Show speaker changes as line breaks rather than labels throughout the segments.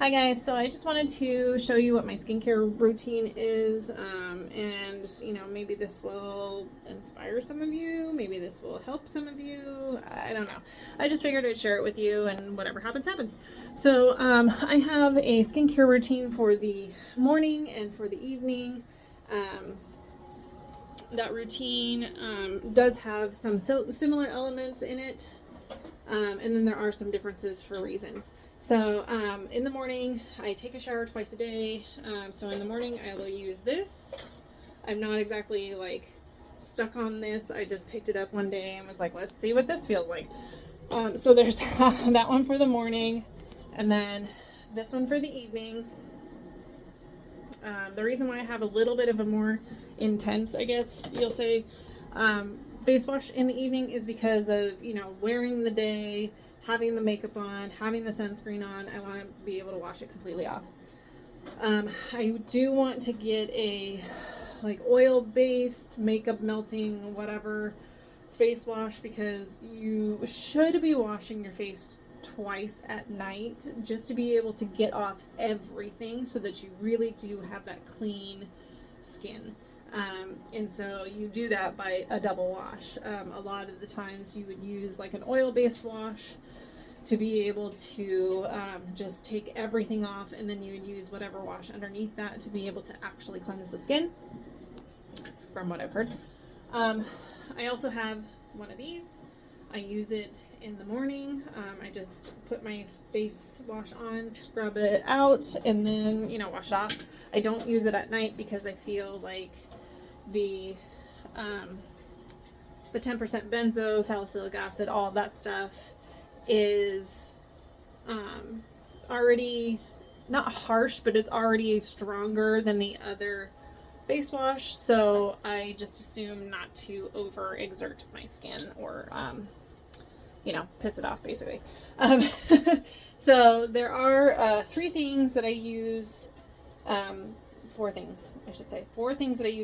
Hi guys, so I just wanted to show you what my skincare routine is, and maybe this will inspire some of you, maybe this will help some of you, I don't know. I just figured I'd share it with you, and whatever happens, happens. So I have a skincare routine for the morning and for the evening. That routine does have some similar elements in it, and then there are some differences for reasons. So in the morning, I take a shower twice a day. So in the morning, I will use this. I'm not exactly like stuck on this. I just picked it up one day and was like, let's see what this feels like. So there's that one for the morning, and then this one for the evening. The reason why I have a little bit of a more intense, I guess you'll say, face wash in the evening is because of, wearing the day, having the makeup on, having the sunscreen on. I want to be able to wash it completely off. I do want to get a oil-based, makeup melting, whatever face wash, because you should be washing your face twice at night just to be able to get off everything so that you really do have that clean skin. And so you do that by a double wash. A lot of the times you would use like an oil-based wash to be able to just take everything off, and then you would use whatever wash underneath that to be able to actually cleanse the skin, from what I've heard. I also have one of these. I use it in the morning. I just put my face wash on, scrub it out, and then, wash it off. I don't use it at night because I feel like the 10% benzo, salicylic acid, all of that stuff is already not harsh, but it's already stronger than the other face wash. So I just assume not to overexert my skin or piss it off, basically. So there are four things that I use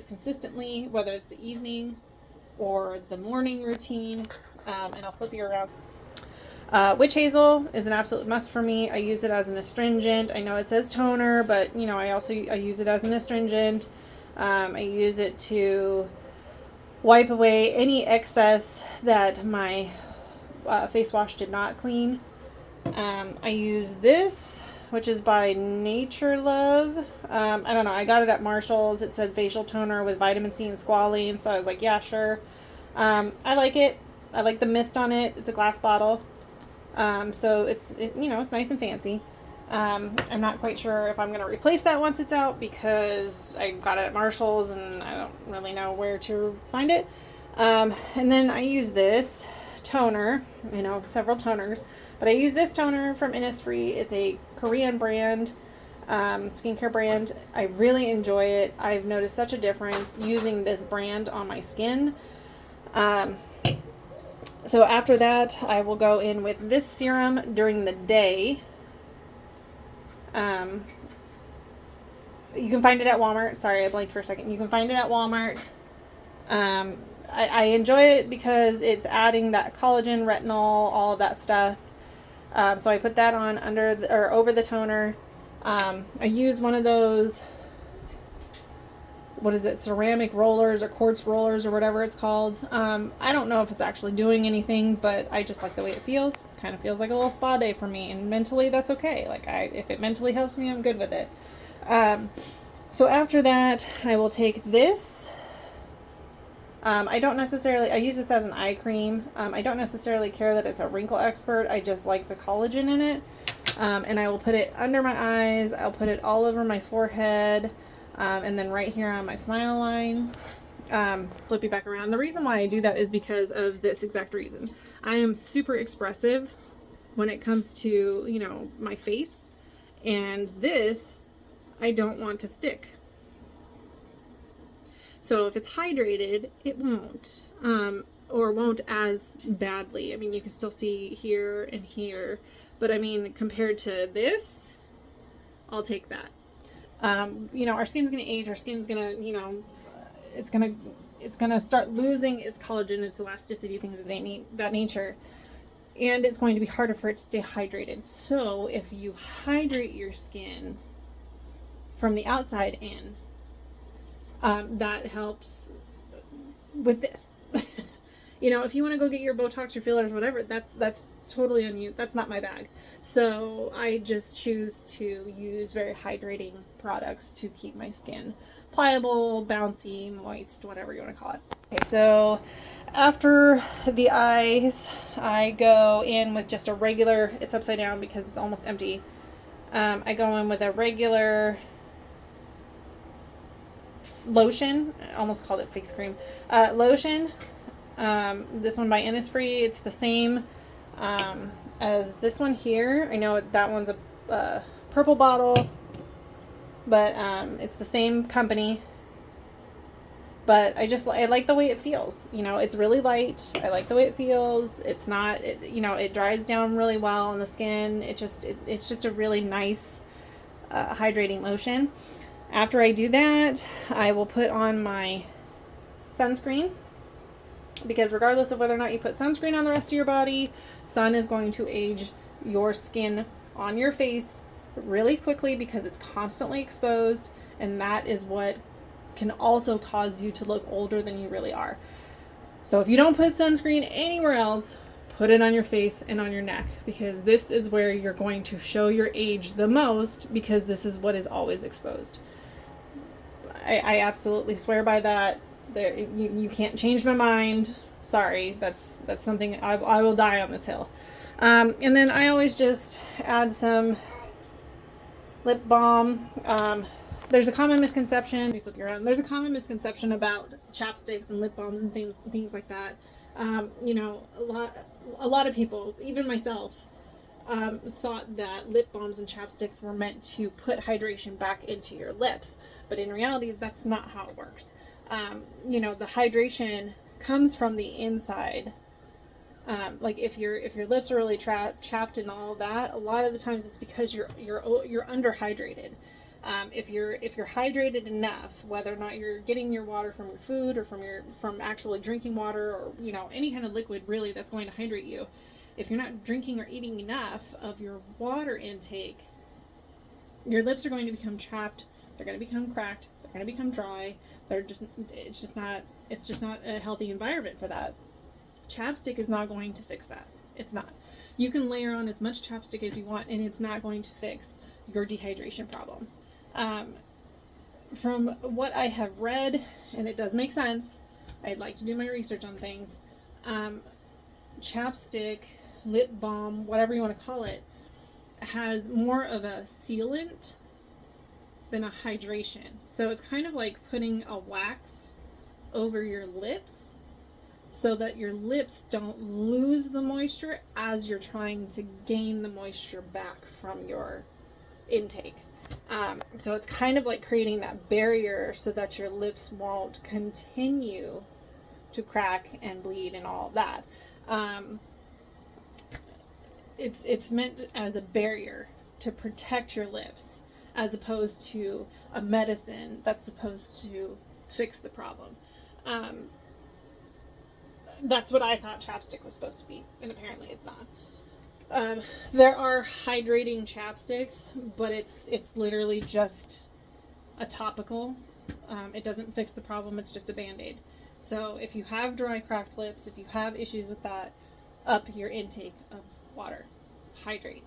consistently, whether it's the evening or the morning routine. And I'll flip you around. Witch hazel is an absolute must for me. I use it as an astringent. I know it says toner, but I use it as an astringent. I use it to wipe away any excess that my face wash did not clean. I use this, which is by Nature Love. I don't know, I got it at Marshall's. It said facial toner with vitamin C and squalene, so I was like, yeah, sure. I like it. I like the mist on it. It's a glass bottle. So it's nice and fancy. I'm not quite sure if I'm going to replace that once it's out, because I got it at Marshall's and I don't really know where to find it. And then I use this toner, several toners, but I use this toner from Innisfree. It's a Korean brand, skincare brand. I really enjoy it. I've noticed such a difference using this brand on my skin. So after that, I will go in with this serum during the day. You can find it at Walmart. Sorry, I blinked for a second. You can find it at Walmart. I enjoy it because it's adding that collagen, retinol, all of that stuff. So I put that on over the toner. I use one of those, ceramic rollers or quartz rollers or whatever it's called. I don't know if it's actually doing anything, but I just like the way it feels. Kind of feels like a little spa day for me, and mentally that's okay. If it mentally helps me, I'm good with it. So after that, I will take this. I use this as an eye cream. I don't necessarily care that it's a wrinkle expert. I just like the collagen in it. And I will put it under my eyes. I'll put it all over my forehead. And then right here on my smile lines. Flip you back around. The reason why I do that is because of this exact reason. I am super expressive when it comes to, my face. And this, I don't want to stick. So if it's hydrated, it won't, or won't as badly. I mean, you can still see here and here, but I mean, compared to this, I'll take that. Our skin's going to age, our skin's going to, it's going to start losing its collagen, its elasticity, things of that nature. and it's going to be harder for it to stay hydrated. So if you hydrate your skin from the outside in, that helps with this. You know, if you want to go get your Botox or fillers, whatever, that's totally on you. That's not my bag. So I just choose to use very hydrating products to keep my skin pliable, bouncy, moist, whatever you want to call it. Okay, so after the eyes, I go in with just a regular, it's upside down because it's almost empty. I go in with a regular lotion. I almost called it face cream. Lotion. This one by Innisfree. It's the same as this one here. I know that one's a purple bottle, but it's the same company. But I like the way it feels. You know, it's really light. I like the way it feels. It's not, it dries down really well on the skin. It's just a really nice hydrating lotion. After I do that, I will put on my sunscreen, because regardless of whether or not you put sunscreen on the rest of your body, sun is going to age your skin on your face really quickly because it's constantly exposed, and that is what can also cause you to look older than you really are. So if you don't put sunscreen anywhere else, put it on your face and on your neck, because this is where you're going to show your age the most, because this is what is always exposed. I absolutely swear by that. You can't change my mind. Sorry, that's something I will die on this hill. And then I always just add some lip balm. There's a common misconception. Let me flip you around. There's a common misconception about chapsticks and lip balms and things like that. You know, a lot of people, even myself, thought that lip balms and chapsticks were meant to put hydration back into your lips, but in reality, that's not how it works. You know, the hydration comes from the inside. Like if your lips are really chapped and all that, a lot of the times it's because you're underhydrated. If you're hydrated enough, whether or not you're getting your water from your food or from actually drinking water, or you know, any kind of liquid really that's going to hydrate you, if you're not drinking or eating enough of your water intake, your lips are going to become chapped. They're going to become cracked. They're going to become dry. It's just not a healthy environment for that. Chapstick is not going to fix that. It's not. You can layer on as much chapstick as you want, and it's not going to fix your dehydration problem. From what I have read, and it does make sense, I'd like to do my research on things. Chapstick, lip balm, whatever you want to call it, has more of a sealant than a hydration. So it's kind of like putting a wax over your lips so that your lips don't lose the moisture as you're trying to gain the moisture back from your intake. So it's kind of like creating that barrier so that your lips won't continue to crack and bleed and all of that. It's meant as a barrier to protect your lips, as opposed to a medicine that's supposed to fix the problem. That's what I thought chapstick was supposed to be, and apparently it's not. There are hydrating chapsticks, but it's literally just a topical. It doesn't fix the problem, it's just a band-aid. So if you have dry, cracked lips, if you have issues with that, up your intake of water. Hydrate.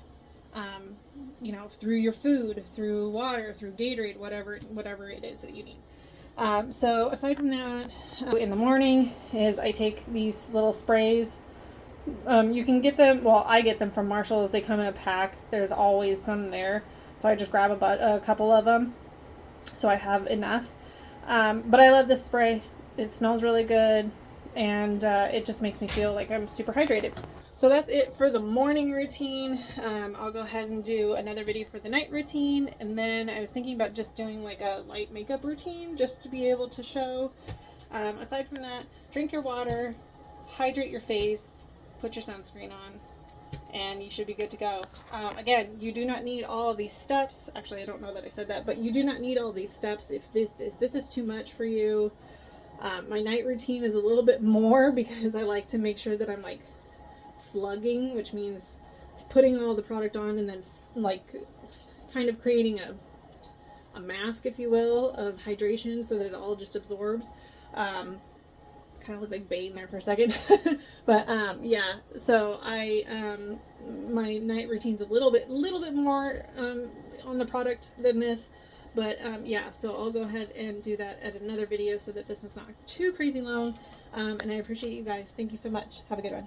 You know, through your food, through water, through Gatorade, whatever it is that you need. So aside from that, in the morning is I take these little sprays. You can get them, well, I get them from Marshall's. They come in a pack. There's always some there. So I just grab a couple of them. So I have enough. But I love this spray. It smells really good. And it just makes me feel like I'm super hydrated. So that's it for the morning routine. I'll go ahead and do another video for the night routine. And then I was thinking about just doing like a light makeup routine just to be able to show. Aside from that, drink your water, hydrate your face, put your sunscreen on, and you should be good to go. Again, you do not need all of these steps. Actually, I don't know that I said that, but you do not need all these steps if this is too much for you. My night routine is a little bit more because I like to make sure that I'm like slugging, which means putting all the product on and then like kind of creating a mask, if you will, of hydration so that it all just absorbs. Kind of looked like Bane there for a second. But yeah, so my night routine's a little bit more on the product than this. But yeah, so I'll go ahead and do that at another video so that this one's not too crazy long. And I appreciate you guys. Thank you so much. Have a good one.